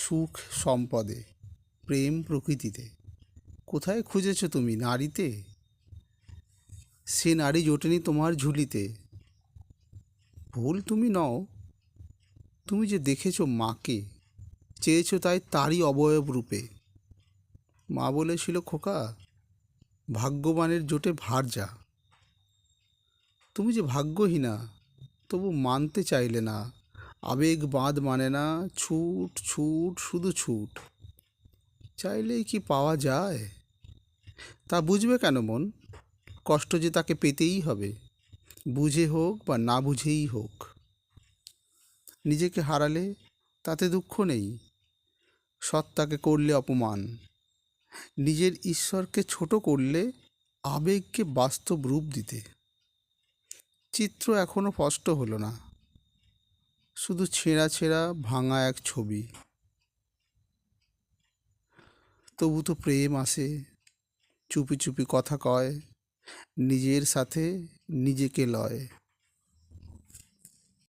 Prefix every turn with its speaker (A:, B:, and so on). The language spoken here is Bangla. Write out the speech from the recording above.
A: সুখ সম্পদে, প্রেম প্রকৃতিতে, কোথায় খুঁজেছ তুমি নারীতে? সে নারী জোটেনি তোমার ঝুলিতে। ভুল তুমি নও, তুমি যে দেখেছ মাকে, চেয়েছ তাই তারই অবয়ব রূপে। মা বলেছিল, খোকা, ভাগ্যবানের জোটে ভার যা। তুমি যে ভাগ্যহীনা, তবু মানতে চাইলে না। আবেগ বাঁধ মানে না, ছুট ছুট শুধু ছুট। চাইলেই কি পাওয়া যায়? তা বুঝবে কেন মন? কষ্ট যে তাকে পেতেই হবে, বুঝে হোক বা না বুঝেই হোক। নিজেকে হারালে তাতে দুঃখ নেই, সত্তাকে করলে অপমান। নিজের ঈশ্বরকে ছোট করলে আবেগকে বাস্তব রূপ দিতে। চিত্র এখনো স্পষ্ট হলো না, শুধু ছেঁড়া ছেঁড়া ভাঙা এক ছবি। তবু তো প্রেম আসে, চুপি চুপি কথা কয়, নিজের সাথে নিজেকে লয়।